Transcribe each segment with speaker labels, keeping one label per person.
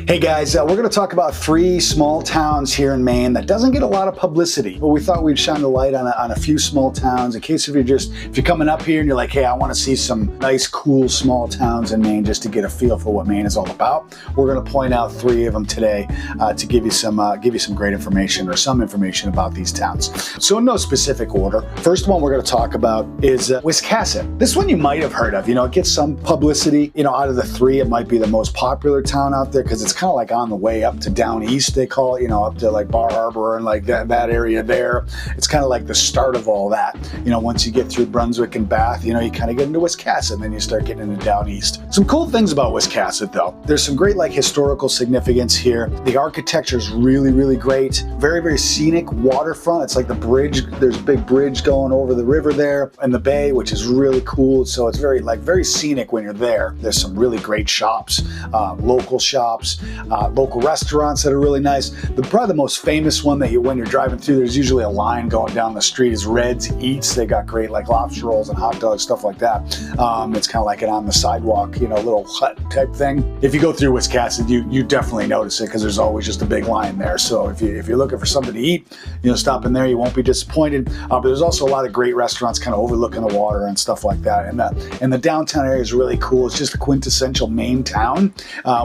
Speaker 1: Hey guys, we're going to talk about 3 small towns here in Maine that doesn't get a lot of publicity, but we thought we'd shine the light on a few small towns in case if you're coming up here and you're like, hey, I want to see some nice, cool, small towns in Maine just to get a feel for what Maine is all about. We're going to point out 3 of them today to give you some great information or some information about these towns. So in no specific order, first one we're going to talk about is Wiscasset. This one you might have heard of. You know, it gets some publicity. You know, out of the 3, it might be the most popular town out there because it's kind of like on the way up to down east, they call it, you know, up to like Bar Harbor and like that area there. It's kind of like the start of all that. You know, once you get through Brunswick and Bath, you know, you kind of get into Wiscasset and then you start getting into down east. Some cool things about Wiscasset though. There's some great like historical significance here. The architecture is really, really great. Very, very scenic waterfront. It's like the bridge. There's a big bridge going over the river there and the bay, which is really cool. So it's very scenic when you're there. There's some really great shops, local shops, local restaurants that are really nice. Probably the most famous one that when you're driving through, there's usually a line going down the street is Red's Eats. They got great like lobster rolls and hot dogs, stuff like that. It's kind of like an on the sidewalk, you know, little hut type thing. If you go through Wiscasset, you definitely notice it because there's always just a big line there. So if you're looking for something to eat, you know, stop in there, you won't be disappointed. But there's also a lot of great restaurants kind of overlooking the water and stuff like that. And the downtown area is really cool. It's just a quintessential Maine town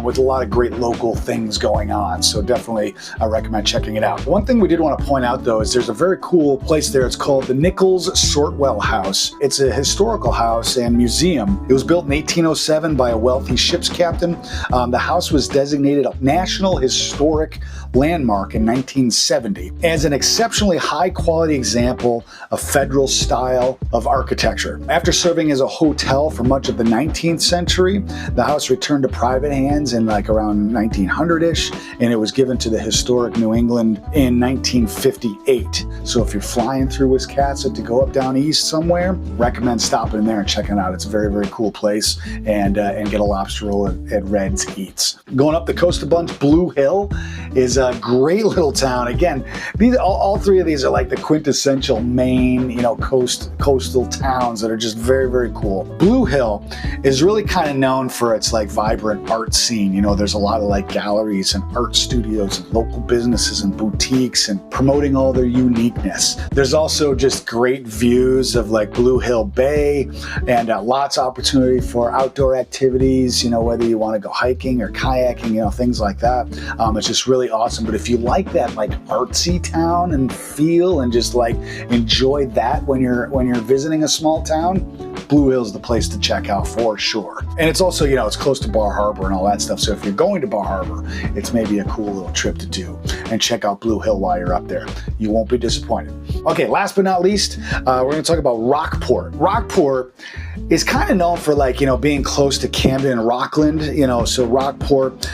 Speaker 1: with a lot of great local things going on. So definitely I recommend checking it out. One thing we did want to point out though is there's a very cool place there. It's called the Nickels-Sortwell House. It's a historical house and museum. It was built in 1807 by a wealthy ship's captain. The house was designated a National Historic Landmark in 1970 as an exceptionally high quality example of federal style of architecture. After serving as a hotel for much of the 19th century, the house returned to private hands in like around 1900-ish, and it was given to the historic New England in 1958. So if you're flying through Wiscasset to go up down east somewhere, recommend stopping in there and checking it out. It's a very, very cool place, and get a lobster roll at Red's Eats. Going up the coast a bunch, Blue Hill is a great little town. Again, all 3 of these are like the quintessential Maine, you know, coastal towns that are just very, very cool. Blue Hill is really kind of known for its like vibrant art scene. You know, there's a lot of like galleries and art studios and local businesses and boutiques and promoting all their uniqueness. There's also just great views of like Blue Hill Bay and lots of opportunity for outdoor activities, you know, whether you want to go hiking or kayaking, you know, things like that. It's just really awesome. But if you like that like artsy town and feel and just like enjoy that when you're visiting a small town, Blue Hill's the place to check out for sure. And it's also, you know, it's close to Bar Harbor and all that stuff. So if you're going to Bar Harbor, it's maybe a cool little trip to do. And check out Blue Hill while you're up there. You won't be disappointed. Okay, last but not least, we're going to talk about Rockport. Rockport is kind of known for like, you know, being close to Camden and Rockland, you know, so Rockport,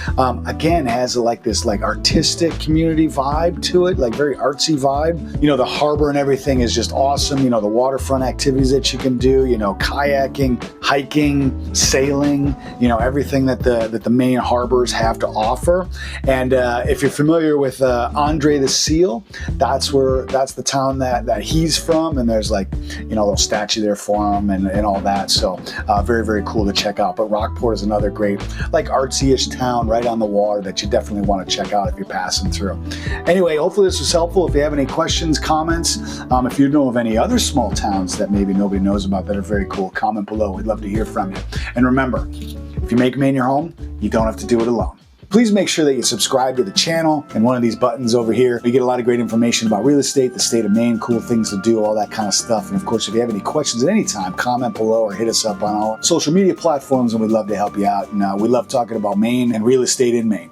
Speaker 1: again, has like this like artistic community vibe to it, like very artsy vibe. You know, the harbor and everything is just awesome. You know, the waterfront activities that you can do, you know, kayaking, hiking, sailing, you know, everything that the Maine harbors have to offer. And if you're familiar with Andre the Seal, that's the town that he's from, and there's like, you know, a little statue there for him and all that. So very, very cool to check out. But Rockport is another great like artsy-ish town right on the water that you definitely want to check out if you're passing through. Anyway, hopefully this was helpful. If you have any questions, comments, if you know of any other small towns that maybe nobody knows about that are very cool, comment below. We'd love to hear from you. And remember, if you make Maine your home, you don't have to do it alone. Please make sure that you subscribe to the channel and one of these buttons over here. You get a lot of great information about real estate, the state of Maine, cool things to do, all that kind of stuff. And of course, if you have any questions at any time, comment below or hit us up on all social media platforms and we'd love to help you out. And we love talking about Maine and real estate in Maine.